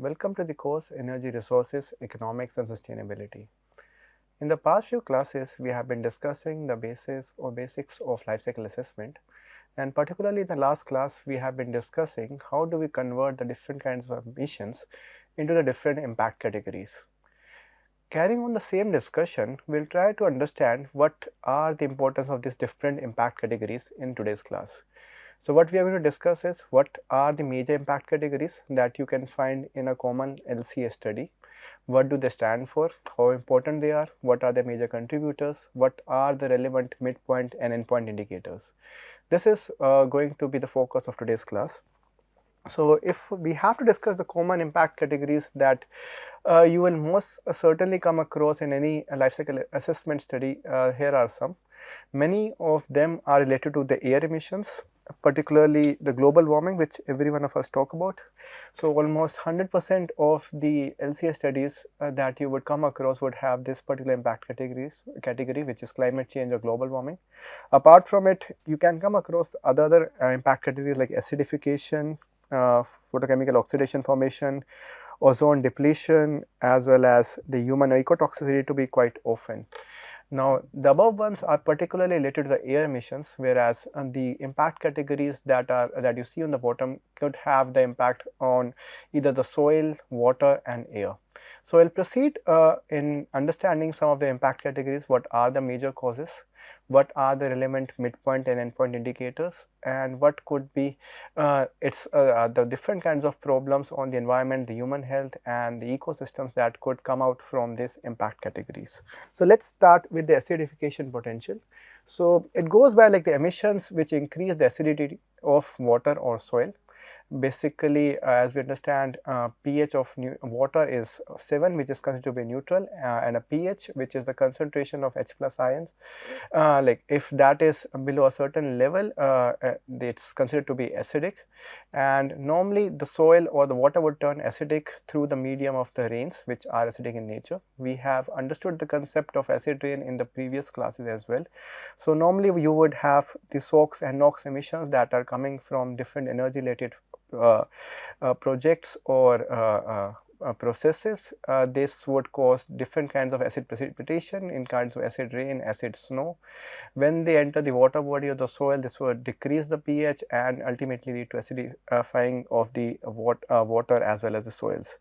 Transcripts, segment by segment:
Welcome to the course Energy Resources, Economics and Sustainability. In the past few classes, we have been discussing the basics of life cycle assessment, and particularly in the last class, we have been discussing how do we convert the different kinds of emissions into the different impact categories. Carrying on the same discussion, we'll try to understand what are the importance of these different impact categories in today's class. So, what we are going to discuss is what are the major impact categories that you can find in a common LCA study, what do they stand for, how important they are, what are the major contributors, what are the relevant midpoint and endpoint indicators. This is going to be the focus of today's class. So, if we have to discuss the common impact categories that you will most certainly come across in any life cycle assessment study, here are some. Many of them are related to the air emissions, particularly the global warming, which every one of us talk about. So, almost 100% of the LCA studies that you would come across would have this particular impact category, which is climate change or global warming. Apart from it, you can come across other impact categories like acidification, photochemical oxidation formation, ozone depletion, as well as the human ecotoxicity to be quite often. Now, the above ones are particularly related to the air emissions, whereas the impact categories that you see on the bottom could have the impact on either the soil, water and air. So, I will proceed in understanding some of the impact categories, what are the major causes, what are the relevant midpoint and endpoint indicators, and what could be the different kinds of problems on the environment, the human health and the ecosystems that could come out from these impact categories. So, let us start with the acidification potential. So, it goes by like the emissions which increase the acidity of water or soil. Basically, as we understand, pH of water is 7, which is considered to be neutral, and a pH, which is the concentration of H plus ions, like if that is below a certain level, it's considered to be acidic, and normally the soil or the water would turn acidic through the medium of the rains, which are acidic in nature. We have understood the concept of acid rain in the previous classes as well. So, normally you would have the SOx and NOx emissions that are coming from different energy related projects or processes. This would cause different kinds of acid precipitation in kinds of acid rain, acid snow. When they enter the water body or the soil, this would decrease the pH and ultimately lead to acidifying of the water as well as the soils.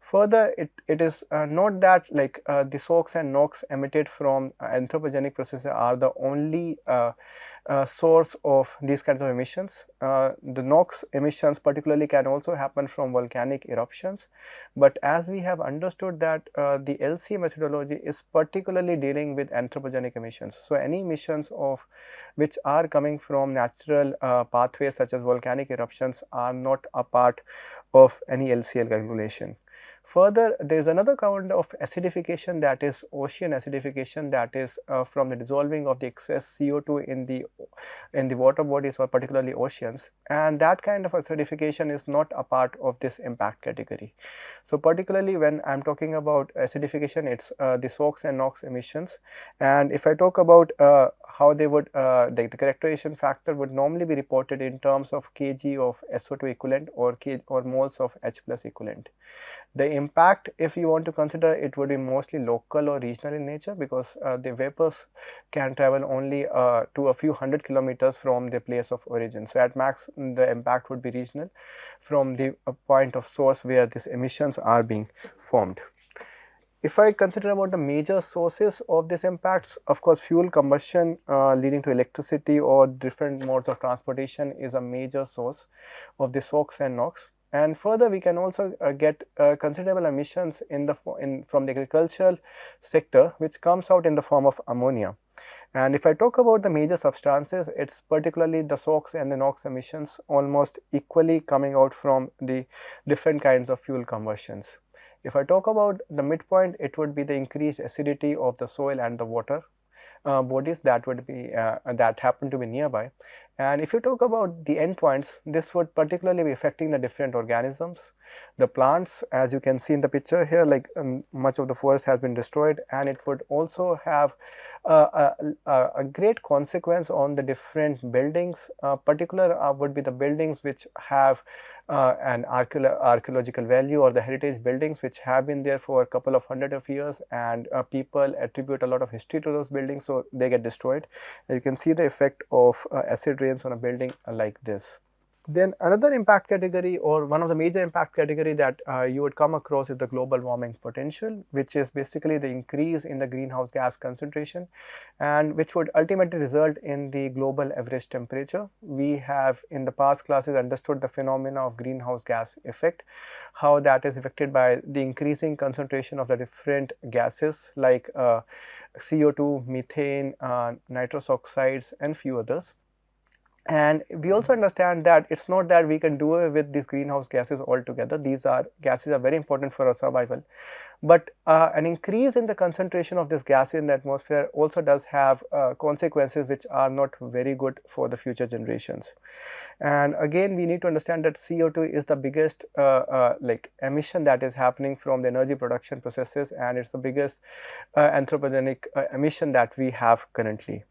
Further, it is not that like the SOx and NOx emitted from anthropogenic processes are the only source of these kinds of emissions. The NOx emissions particularly can also happen from volcanic eruptions, but as we have understood that the LCA methodology is particularly dealing with anthropogenic emissions. So, any emissions of which are coming from natural pathways such as volcanic eruptions are not a part of any LCA calculation. Further, there is another kind of acidification, that is ocean acidification, that is from the dissolving of the excess CO2 in the water bodies or particularly oceans, and that kind of acidification is not a part of this impact category. So, particularly when I am talking about acidification, it is the SOx and NOx emissions, and if I talk about how they would the characterization factor would normally be reported in terms of kg of SO2 equivalent or moles of H plus equivalent. The impact, if you want to consider, it would be mostly local or regional in nature, because the vapors can travel only to a few hundred kilometers from the place of origin. So, at max the impact would be regional from the point of source where these emissions are being formed. If I consider about the major sources of these impacts, of course, fuel combustion leading to electricity or different modes of transportation is a major source of the SOx and NOx. And further, we can also get considerable emissions from the agricultural sector, which comes out in the form of ammonia. And if I talk about the major substances, it is particularly the SOx and the NOx emissions almost equally coming out from the different kinds of fuel combustions. If I talk about the midpoint, it would be the increased acidity of the soil and the water bodies that would be that happen to be nearby. And if you talk about the endpoints, this would particularly be affecting the different organisms. The plants, as you can see in the picture here, like much of the forest has been destroyed, and it would also have a great consequence on the different buildings. Particular would be the buildings which have an archaeological value or the heritage buildings which have been there for a couple of hundred of years, and people attribute a lot of history to those buildings, so they get destroyed. You can see the effect of acid rains on a building like this. Then another impact category, or one of the major impact category that you would come across, is the global warming potential, which is basically the increase in the greenhouse gas concentration, and which would ultimately result in the global average temperature. We have in the past classes understood the phenomena of greenhouse gas effect, how that is affected by the increasing concentration of the different gases like CO2, methane, nitrous oxides, and few others. And we also understand that it's not that we can do away with these greenhouse gases altogether. These gases are very important for our survival, but an increase in the concentration of this gas in the atmosphere also does have consequences which are not very good for the future generations. And again, we need to understand that CO2 is the biggest like emission that is happening from the energy production processes, and it's the biggest anthropogenic emission that we have currently.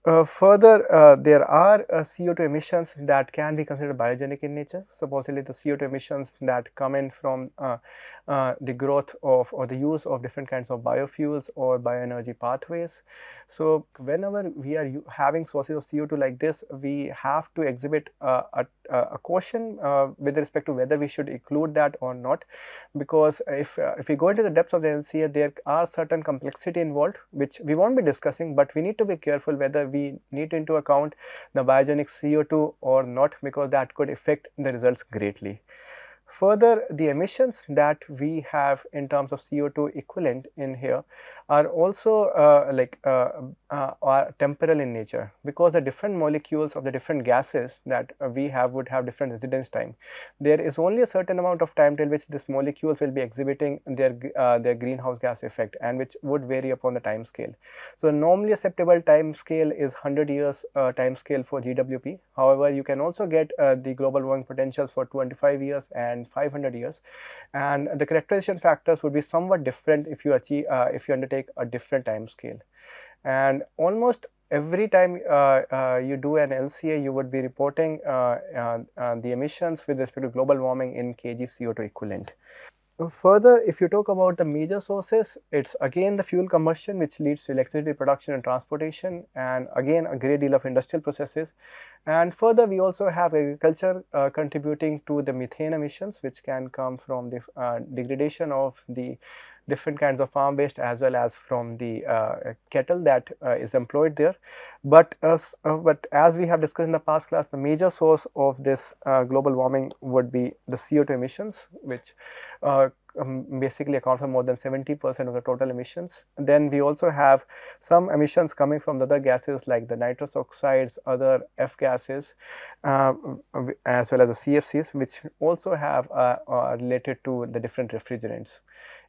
Further, there are CO2 emissions that can be considered biogenic in nature. Supposedly, the CO2 emissions that come in from the growth of or the use of different kinds of biofuels or bioenergy pathways. So, whenever we are having sources of CO2 like this, we have to exhibit a caution with respect to whether we should include that or not, because if we go into the depths of the LCA, there are certain complexity involved which we won't be discussing, but we need to be careful whether we need into account the biogenic CO2 or not, because that could affect the results greatly. Further, the emissions that we have in terms of CO2 equivalent in here are also are temporal in nature, because the different molecules of the different gases that we have would have different residence time. There is only a certain amount of time till which this molecules will be exhibiting their greenhouse gas effect, and which would vary upon the time scale. So, normally acceptable time scale is 100 years time scale for GWP. However, you can also get the global warming potentials for 25 years and 500 years, and the characterization factors would be somewhat different if you undertake a different time scale. And almost every time you do an LCA, you would be reporting the emissions with respect to global warming in kg CO2 equivalent. Further, if you talk about the major sources, it's again the fuel combustion which leads to electricity production and transportation, and again a great deal of industrial processes. And further, we also have agriculture contributing to the methane emissions, which can come from the degradation of the different kinds of farm waste, as well as from the cattle that is employed there. But as we have discussed in the past class, the major source of this global warming would be the CO2 emissions, which basically account for more than 70% of the total emissions. Then we also have some emissions coming from the other gases like the nitrous oxides, other F gases, as well as the CFCs, which also have are related to the different refrigerants.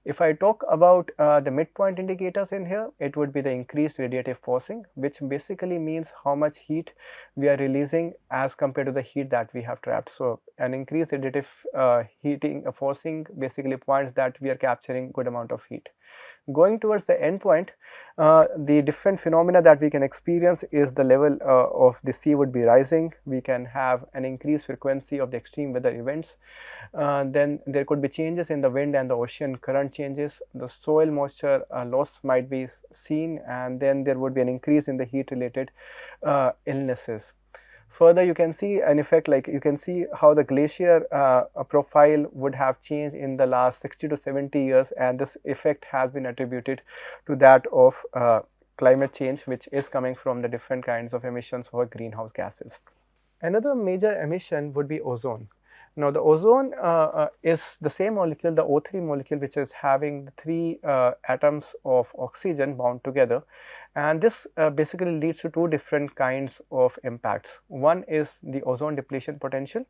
If I talk about the midpoint indicators in here, it would be the increased radiative forcing, which basically means how much heat we are releasing as compared to the heat that we have trapped. So, an increased radiative forcing basically points that we are capturing good amount of heat. Going towards the end point, the different phenomena that we can experience is the level of the sea would be rising. We can have an increased frequency of the extreme weather events. Then there could be changes in the wind and the ocean current changes. The soil moisture loss might be seen, and then there would be an increase in the heat related illnesses. Further, you can see an effect, like you can see how the glacier profile would have changed in the last 60 to 70 years, and this effect has been attributed to that of climate change, which is coming from the different kinds of emissions for greenhouse gases. Another major emission would be ozone. Now, the ozone is the same molecule, the O3 molecule, which is having 3 atoms of oxygen bound together, and this basically leads to 2 different kinds of impacts. One is the ozone depletion potential,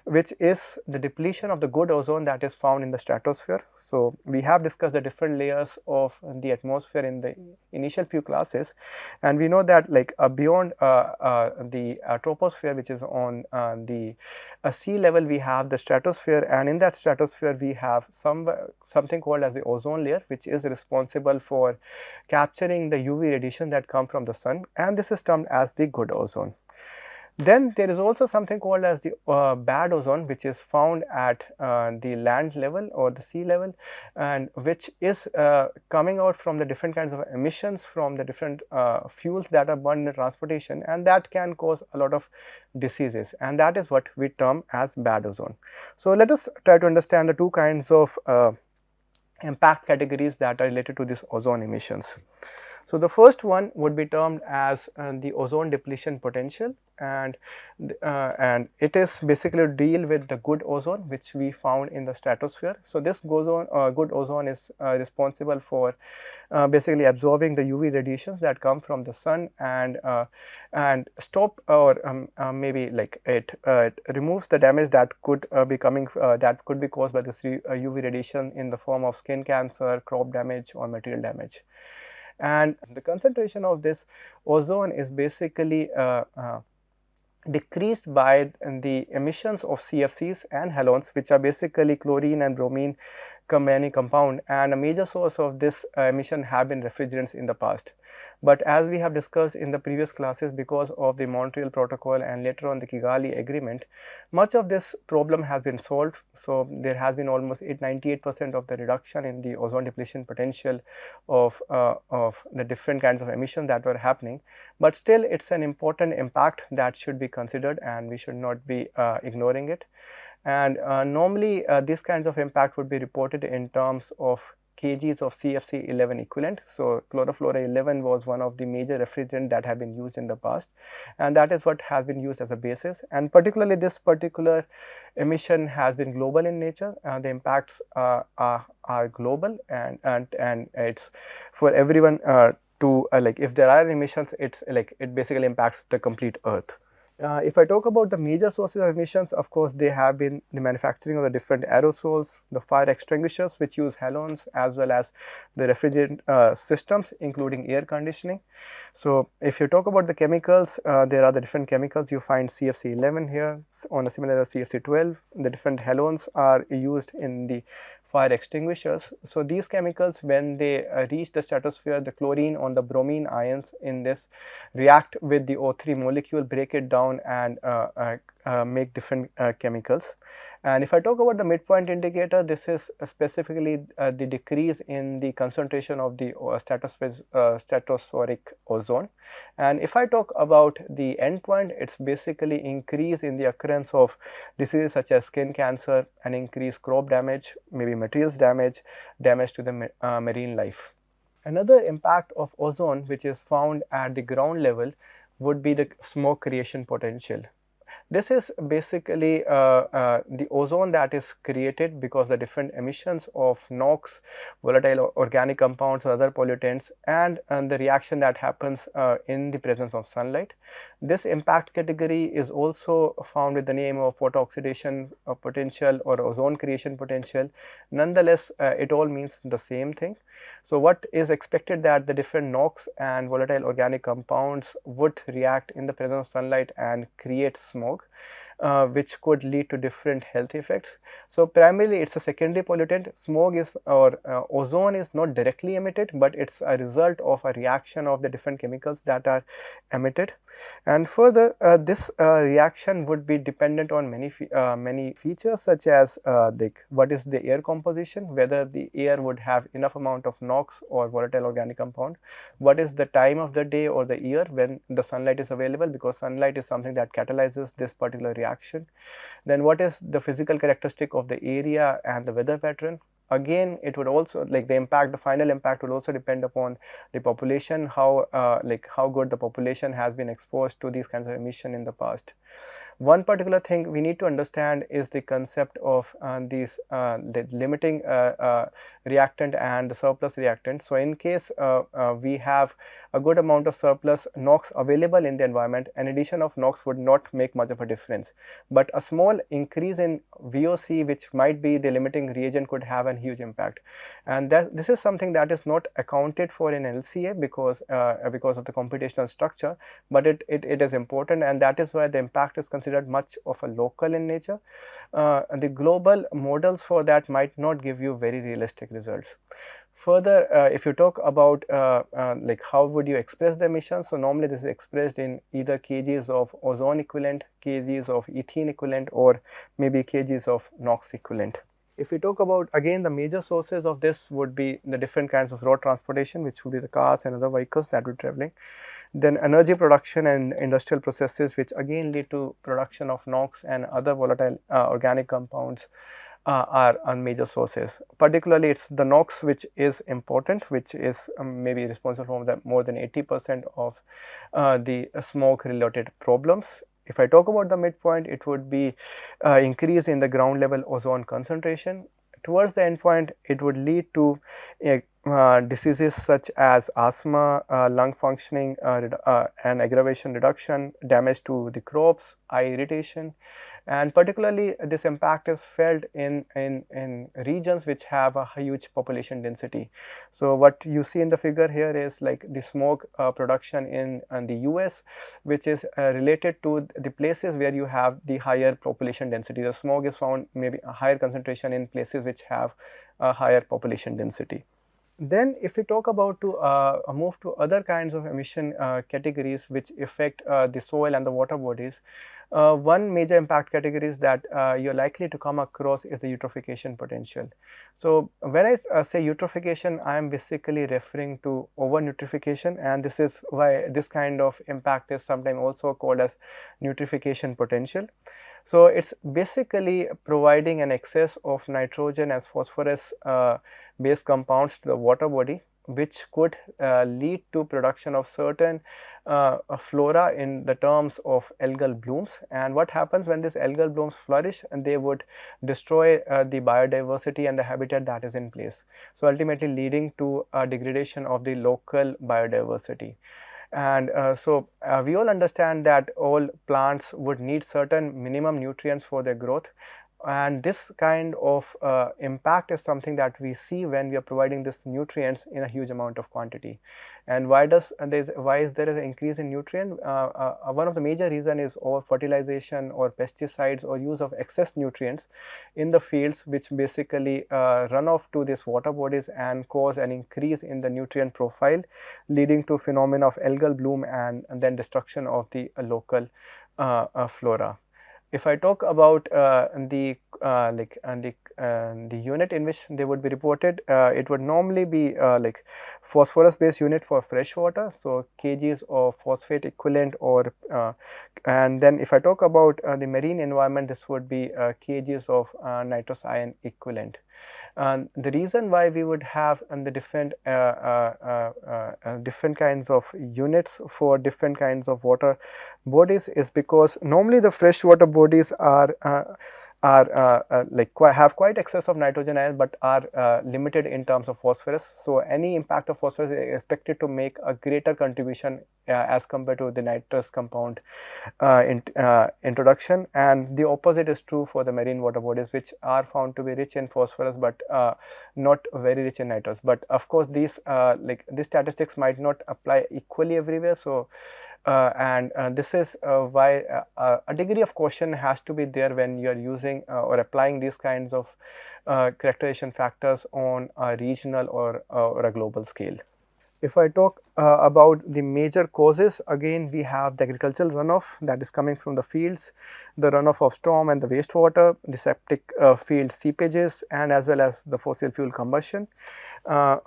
which is the depletion of the good ozone that is found in the stratosphere. So, we have discussed the different layers of the atmosphere in the initial few classes, and we know that like beyond the troposphere, which is on the sea level, we have the stratosphere, and in that stratosphere we have something called as the ozone layer, which is responsible for capturing the UV radiation that come from the sun, and this is termed as the good ozone. Then there is also something called as the bad ozone, which is found at the land level or the sea level, and which is coming out from the different kinds of emissions from the different fuels that are burned in transportation, and that can cause a lot of diseases, and that is what we term as bad ozone. So let us try to understand the two kinds of impact categories that are related to this ozone emissions. So the first one would be termed as the ozone depletion potential, and it is basically to deal with the good ozone which we found in the stratosphere. So this good ozone is responsible for basically absorbing the UV radiations that come from the sun and stop or maybe like it removes the damage that could be coming that could be caused by this UV radiation in the form of skin cancer, crop damage or material damage. And the concentration of this ozone is basically decreased by the emissions of CFCs and halogens, which are basically chlorine and bromine combined compound, and a major source of this emission have been refrigerants in the past. But as we have discussed in the previous classes, because of the Montreal Protocol and later on the Kigali Agreement, much of this problem has been solved. So there has been almost 98% of the reduction in the ozone depletion potential of the different kinds of emissions that were happening. But still, it's an important impact that should be considered, and we should not be ignoring it. And normally these kinds of impact would be reported in terms of kgs of CFC 11 equivalent. So chlorofluoride 11 was one of the major refrigerant that have been used in the past, and that is what has been used as a basis. And particularly this particular emission has been global in nature. The impacts are global, and it's for everyone to like if there are emissions, it's like it basically impacts the complete earth. If I talk about the major sources of emissions, of course, they have been the manufacturing of the different aerosols, the fire extinguishers which use halogens, as well as the refrigerant systems including air conditioning. So if you talk about the chemicals, there are the different chemicals. You find CFC 11 here on a similar CFC 12. The different halogens are used in the fire extinguishers. So these chemicals, when they reach the stratosphere, the chlorine on the bromine ions in this react with the O3 molecule, break it down and make different chemicals. And if I talk about the midpoint indicator, this is specifically the decrease in the concentration of the stratospheric ozone. And if I talk about the endpoint, it's basically increase in the occurrence of diseases such as skin cancer and increased crop damage, maybe materials damage, damage to the marine life. Another impact of ozone which is found at the ground level would be the smog creation potential. This is basically the ozone that is created because the different emissions of NOx, volatile organic compounds or other pollutants, and the reaction that happens in the presence of sunlight. This impact category is also found with the name of photooxidation potential or ozone creation potential. Nonetheless, it all means the same thing. So what is expected that the different NOx and volatile organic compounds would react in the presence of sunlight and create smog, which could lead to different health effects. So primarily it's a secondary pollutant. Smog is or ozone is not directly emitted, but it's a result of a reaction of the different chemicals that are emitted. And further, this reaction would be dependent on many features, such as what is the air composition, whether the air would have enough amount of NOx or volatile organic compound, what is the time of the day or the year when the sunlight is available, because sunlight is something that catalyzes this particular reaction. Then what is the physical characteristic of the area and the weather pattern. Again, it would also the final impact would also depend upon the population, how good the population has been exposed to these kinds of emission in the past. One particular thing we need to understand is the concept of the limiting reactant and the surplus reactant. So in case we have a good amount of surplus NOx available in the environment, an addition of NOx would not make much of a difference, but a small increase in VOC, which might be the limiting reagent, could have a huge impact. And this is something that is not accounted for in LCA because of the computational structure, but it is important, and that is why the impact is considered much of a local in nature. The global models for that might not give you very realistic results. Further, if you talk about like how would you express the emissions, so normally this is expressed in either kgs of ozone equivalent, kgs of ethene equivalent, or maybe kgs of NOx equivalent. If we talk about again, the major sources of this would be the different kinds of road transportation, which would be the cars and other vehicles that would be traveling. Then energy production and industrial processes, which again lead to production of NOx and other volatile organic compounds, are major sources. Particularly, it's the NOx which is important, which is maybe responsible for more than 80% of the smoke related problems. If I talk about the midpoint, it would be increase in the ground level ozone concentration. Towards the end point, it would lead to diseases such as asthma, lung functioning and aggravation reduction, damage to the crops, eye irritation, and particularly this impact is felt in regions which have a huge population density. So what you see in the figure here is like the smoke production in the US, which is related to the places where you have the higher population density. The smoke is found maybe a higher concentration in places which have a higher population density. Then if we talk about to move to other kinds of emission categories which affect the soil and the water bodies, one major impact categories that you're likely to come across is the eutrophication potential. So when I say eutrophication, I am basically referring to over nutrification, and this is why this kind of impact is sometimes also called as nutrification potential. So it's basically providing an excess of nitrogen as phosphorus based compounds to the water body, which could lead to production of certain flora in the terms of algal blooms. And what happens when these algal blooms flourish, and they would destroy the biodiversity and the habitat that is in place, so ultimately leading to a degradation of the local biodiversity. And we all understand that all plants would need certain minimum nutrients for their growth, and this kind of impact is something that we see when we are providing these nutrients in a huge amount of quantity. And why is there an increase in nutrient? One of the major reason is over fertilization or pesticides or use of excess nutrients in the fields, which basically run off to these water bodies and cause an increase in the nutrient profile, leading to phenomena of algal bloom and then destruction of the local flora. If I talk about the unit in which they would be reported, it would normally be like phosphorus based unit for fresh water, so kgs of phosphate equivalent, or and then if I talk about the marine environment, this would be kgs of nitrous ion equivalent. The reason why we would have the different kinds of units for different kinds of water bodies is because normally the freshwater bodies are have quite excess of nitrogen ions, but are limited in terms of phosphorus. So any impact of phosphorus is expected to make a greater contribution as compared to the nitrous compound introduction, and the opposite is true for the marine water bodies, which are found to be rich in phosphorus but not very rich in nitrous. But of course these these statistics might not apply equally everywhere. So this is why a degree of caution has to be there when you are using or applying these kinds of characterization factors on a regional or a global scale. If I talk about the major causes, again we have the agricultural runoff that is coming from the fields, the runoff of storm and the wastewater, the septic field seepages, and as well as the fossil fuel combustion.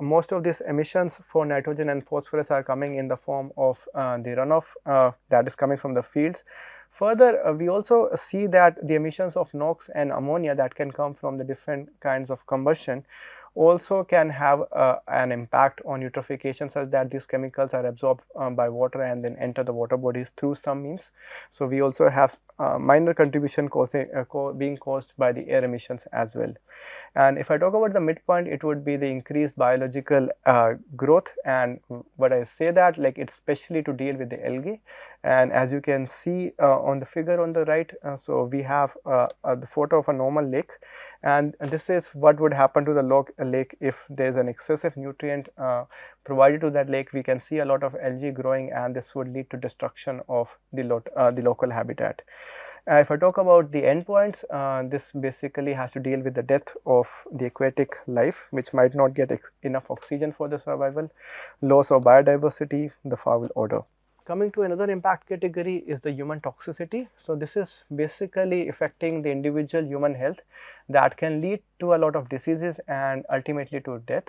Most of these emissions for nitrogen and phosphorus are coming in the form of the runoff that is coming from the fields. Further, we also see that the emissions of NOx and ammonia that can come from the different kinds of combustion also can have an impact on eutrophication, such that these chemicals are absorbed by water and then enter the water bodies through some means. So we also have minor contribution being caused by the air emissions as well. And if I talk about the midpoint, it would be the increased biological growth, and what I say that it's especially to deal with the algae. And as you can see on the figure on the right, so we have the photo of a normal lake, and this is what would happen to the lake if there is an excessive nutrient provided to that lake. We can see a lot of algae growing, and this would lead to destruction of the local habitat. If I talk about the endpoints, this basically has to deal with the death of the aquatic life, which might not get enough oxygen for the survival, loss of biodiversity, the foul odor. Coming to another impact category is the human toxicity. So, this is basically affecting the individual human health that can lead to a lot of diseases and ultimately to death.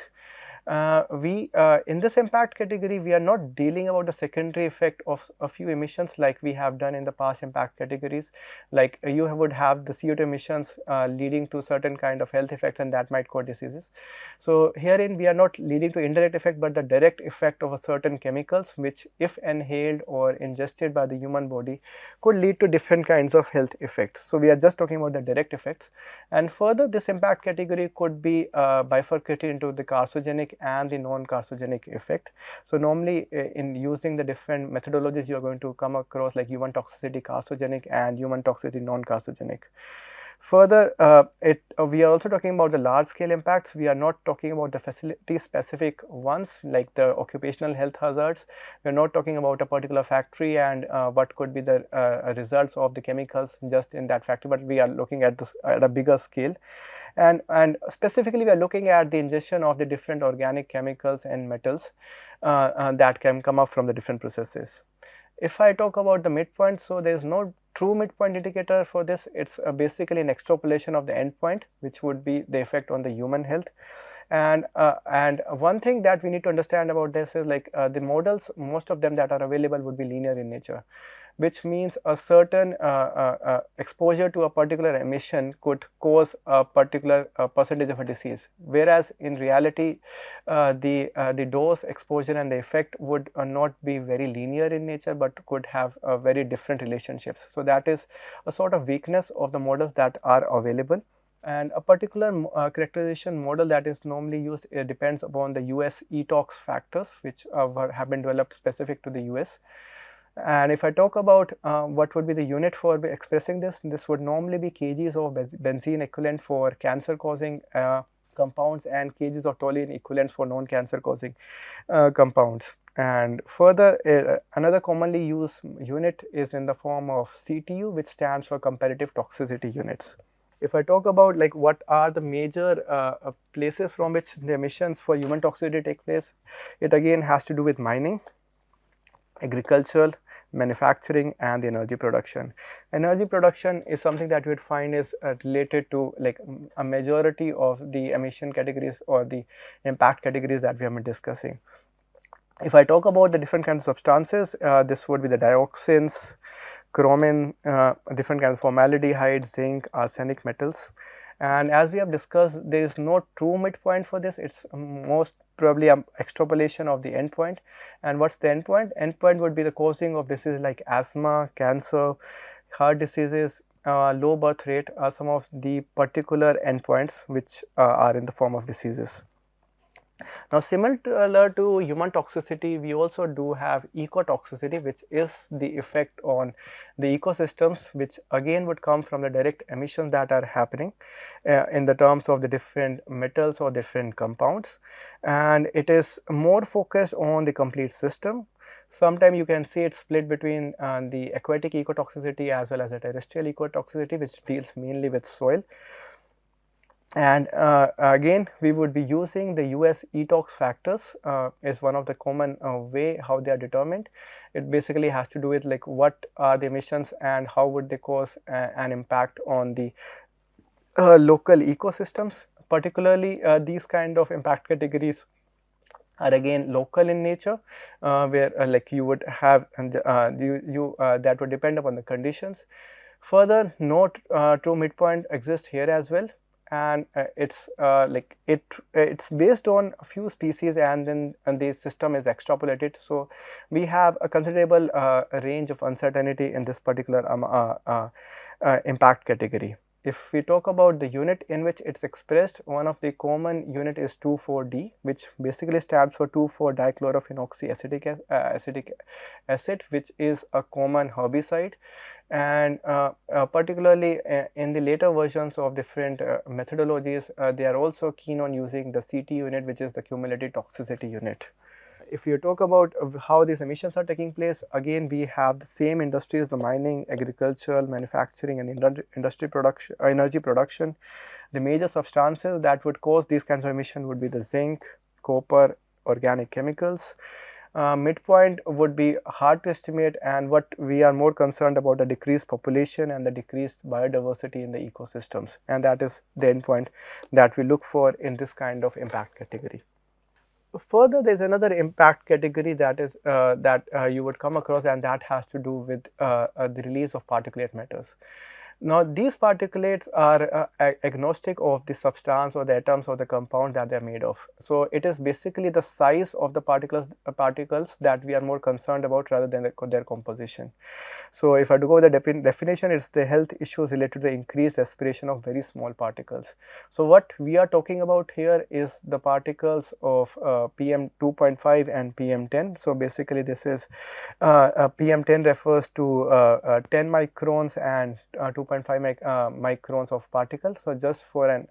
In this impact category, we are not dealing about the secondary effect of a few emissions like we have done in the past impact categories, like you would have the CO2 emissions leading to certain kind of health effects, and that might cause diseases. So, herein we are not leading to indirect effect, but the direct effect of a certain chemicals which if inhaled or ingested by the human body could lead to different kinds of health effects. So, we are just talking about the direct effects, and further this impact category could be bifurcated into the carcinogenic and the non-carcinogenic effect. So, normally in using the different methodologies, you are going to come across like human toxicity carcinogenic and human toxicity non-carcinogenic. Further, we are also talking about the large scale impacts. We are not talking about the facility specific ones like the occupational health hazards. We are not talking about a particular factory and what could be the results of the chemicals just in that factory, but we are looking at this at a bigger scale. And specifically we are looking at the ingestion of the different organic chemicals and metals that can come up from the different processes. If I talk about the midpoint, so there is no true midpoint indicator for this. It's basically an extrapolation of the endpoint, which would be the effect on the human health. And one thing that we need to understand about this is like the models, most of them that are available would be linear in nature, which means a certain exposure to a particular emission could cause a particular percentage of a disease, whereas in reality the dose, exposure and the effect would not be very linear in nature, but could have very different relationships. So, that is a sort of weakness of the models that are available. And a particular characterization model that is normally used depends upon the US Etox factors, which have been developed specific to the US. And if I talk about what would be the unit for expressing this, this would normally be kgs of benzene equivalent for cancer causing compounds and kgs of toluene equivalents for non-cancer causing compounds. And further, another commonly used unit is in the form of CTU, which stands for comparative toxicity units. If I talk about like what are the major places from which the emissions for human toxicity take place, it again has to do with mining, agricultural, manufacturing and the energy production. Energy production is something that you would find is related to like a majority of the emission categories or the impact categories that we have been discussing. If I talk about the different kinds of substances, this would be the dioxins, chromin, different kinds of formaldehyde, zinc, arsenic metals. And as we have discussed, there is no true midpoint for this. It's most probably an extrapolation of the endpoint. And what's the endpoint? Endpoint would be the causing of diseases like asthma, cancer, heart diseases, low birth rate are some of the particular endpoints which are in the form of diseases. Now, similar to human toxicity, we also do have ecotoxicity, which is the effect on the ecosystems, which again would come from the direct emissions that are happening in the terms of the different metals or different compounds, and it is more focused on the complete system. Sometimes you can see it split between the aquatic ecotoxicity as well as the terrestrial ecotoxicity, which deals mainly with soil. And again we would be using the US Etox factors is one of the common way how they are determined. It basically has to do with like what are the emissions and how would they cause an impact on the local ecosystems. Particularly these kind of impact categories are again local in nature, where like you would have and that would depend upon the conditions. Further, no true midpoint exists here as well, and it's like it's based on a few species and then the system is extrapolated. So, we have a considerable range of uncertainty in this particular impact category. If we talk about the unit in which it's expressed, one of the common unit is 2,4-D, which basically stands for 2,4-dichlorophenolic acetic acid, which is a common herbicide. And particularly in the later versions of different methodologies, they are also keen on using the CT unit, which is the cumulative toxicity unit. if you talk about how these emissions are taking place, again we have the same industries, the mining, agricultural, manufacturing and industry production, energy production. The major substances that would cause these kinds of emission would be the zinc, copper, organic chemicals. Midpoint would be hard to estimate, and what we are more concerned about the decreased population and the decreased biodiversity in the ecosystems, and that is the endpoint that we look for in this kind of impact category. Further, there is another impact category that is you would come across, and that has to do with the release of particulate matters. Now, these particulates are agnostic of the substance or the atoms or the compound that they are made of. So, it is basically the size of the particles that we are more concerned about rather than their composition. So, if I go with the definition, it is the health issues related to the increased aspiration of very small particles. So, what we are talking about here is the particles of PM 2.5 and PM 10. So, basically this is PM 10 refers to 10 microns and 2.5 microns of particles. So, just for an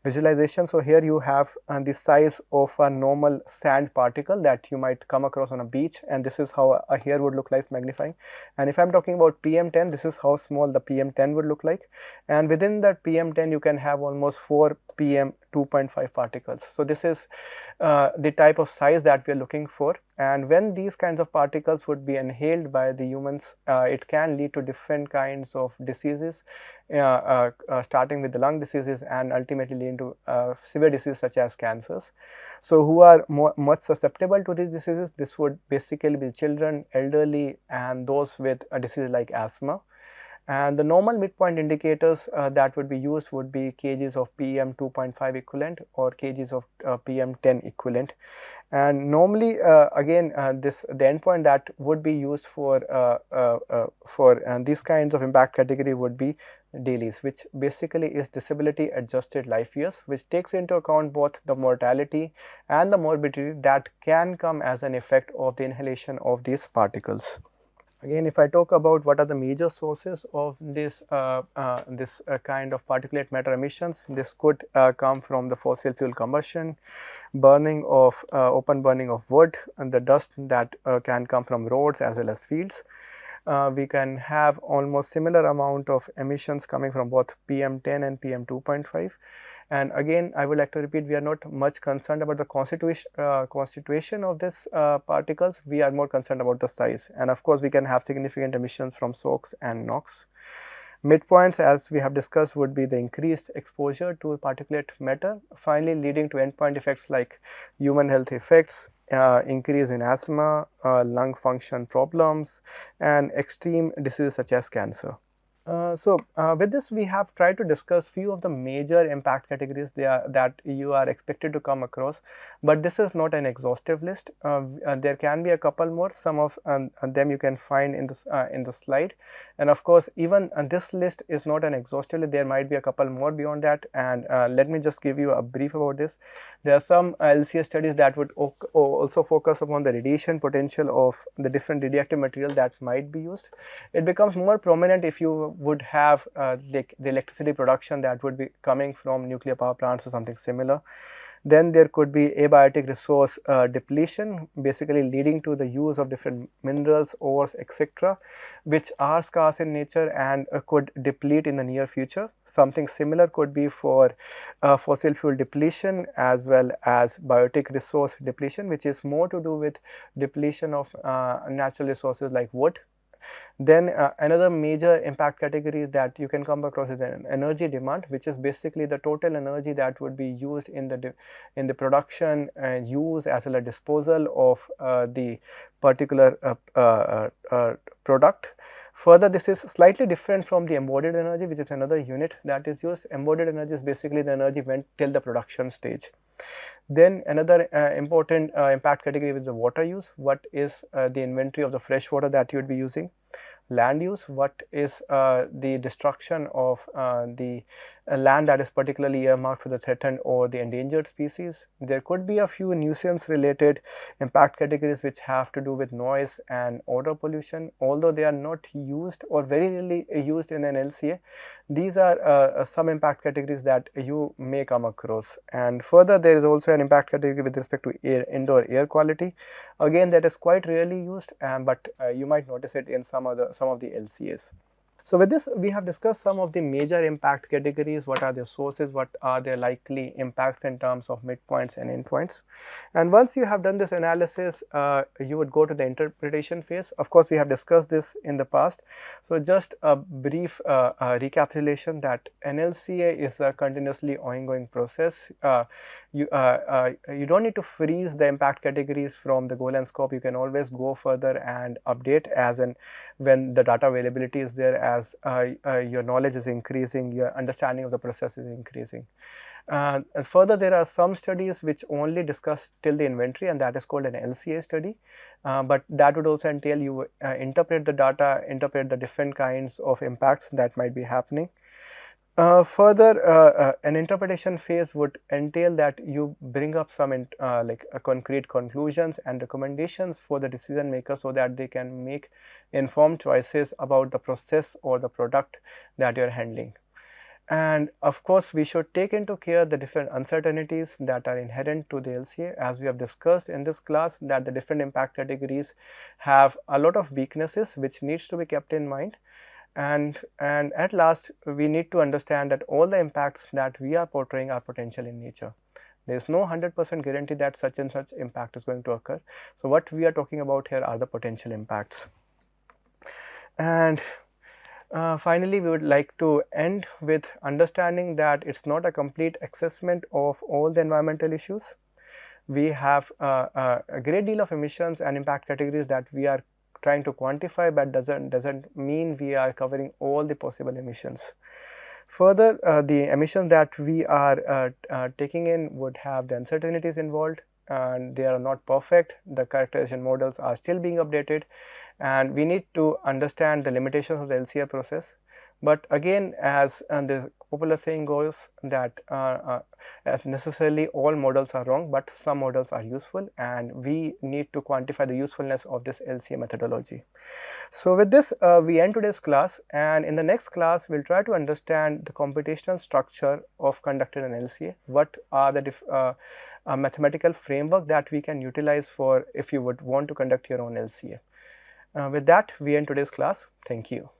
visualization, so here you have the size of a normal sand particle that you might come across on a beach, and this is how a hair would look like magnifying. And if I am talking about PM 10, this is how small the PM 10 would look like, and within that PM 10 you can have almost 4 PM 2.5 particles. So, this is the type of size that we are looking for, and when these kinds of particles would be inhaled by the humans, it can lead to different kinds of diseases, starting with the lung diseases and ultimately leading to severe diseases such as cancers. So, who are much susceptible to these diseases? This would basically be children, elderly, and those with a disease like asthma. And the normal midpoint indicators that would be used would be kgs of PM 2.5 equivalent or kgs of PM 10 equivalent. And normally again the endpoint that would be used for these kinds of impact category would be DALYs, which basically is disability adjusted life years, which takes into account both the mortality and the morbidity that can come as an effect of the inhalation of these particles. Again, if I talk about what are the major sources of this kind of particulate matter emissions, this could come from the fossil fuel combustion, burning of open burning of wood, and the dust that can come from roads as well as fields. We can have almost similar amount of emissions coming from both PM 10 and PM 2.5. And again, I would like to repeat, we are not much concerned about the constitution of this particles. We are more concerned about the size, and of course we can have significant emissions from SOx and NOx. Midpoints, as we have discussed, would be the increased exposure to particulate matter, finally leading to endpoint effects like human health effects, increase in asthma, lung function problems, and extreme diseases such as cancer. With this, we have tried to discuss few of the major impact categories that you are expected to come across, but this is not an exhaustive list. There can be a couple more. Some of them you can find in the slide, and of course, even this list is not an exhaustive list. There might be a couple more beyond that, and let me just give you a brief about this. There are some LCA studies that would also focus upon the radiation potential of the different radioactive material that might be used. It becomes more prominent if you would have like the electricity production that would be coming from nuclear power plants or something similar. Then there could be abiotic resource depletion, basically leading to the use of different minerals, ores, etc., which are scarce in nature and could deplete in the near future. Something similar could be for fossil fuel depletion as well as biotic resource depletion, which is more to do with depletion of natural resources like wood. Then another major impact category that you can come across is an energy demand, which is basically the total energy that would be used in the production and use as well as disposal of the particular product. Further, this is slightly different from the embodied energy, which is another unit that is used. Embodied energy is basically the energy went till the production stage. Then another important impact category is the water use. What is the inventory of the fresh water that you would be using? Land use, what is the destruction of the land that is particularly earmarked for the threatened or the endangered species. There could be a few nuisance related impact categories which have to do with noise and odor pollution, although they are not used or very rarely used in an LCA. These are some impact categories that you may come across. And further, there is also an impact category with respect to indoor air quality. Again, that is quite rarely used, but you might notice it in some of the LCAs. So with this, we have discussed some of the major impact categories, what are their sources, what are their likely impacts in terms of midpoints and endpoints. And once you have done this analysis, you would go to the interpretation phase. Of course, we have discussed this in the past. So just a brief recapitulation that NLCA is a continuously ongoing process. You don't need to freeze the impact categories from the goal and scope. You can always go further and update as and when the data availability is there, as your knowledge is increasing, your understanding of the process is increasing. And further, there are some studies which only discuss till the inventory, and that is called an LCA study, but that would also entail you interpret the data, interpret the different kinds of impacts that might be happening. Further, an interpretation phase would entail that you bring up some concrete conclusions and recommendations for the decision maker so that they can make informed choices about the process or the product that you are handling. And of course, we should take into care the different uncertainties that are inherent to the LCA, as we have discussed in this class, that the different impact categories have a lot of weaknesses which needs to be kept in mind. And at last, we need to understand that all the impacts that we are portraying are potential in nature. There is no 100% guarantee that such and such impact is going to occur. So what we are talking about here are the potential impacts. And finally, we would like to end with understanding that it's not a complete assessment of all the environmental issues. We have a great deal of emissions and impact categories that we are trying to quantify, but doesn't mean we are covering all the possible emissions. Further, the emissions that we are taking in would have the uncertainties involved, and they are not perfect. The characterization models are still being updated, and we need to understand the limitations of the LCA process. But again, as the popular saying goes, that as necessarily all models are wrong, but some models are useful, and we need to quantify the usefulness of this LCA methodology. So with this, we end today's class, and in the next class, we'll try to understand the computational structure of conducting an LCA. What are the mathematical framework that we can utilize for if you would want to conduct your own LCA. With that, we end today's class. Thank you.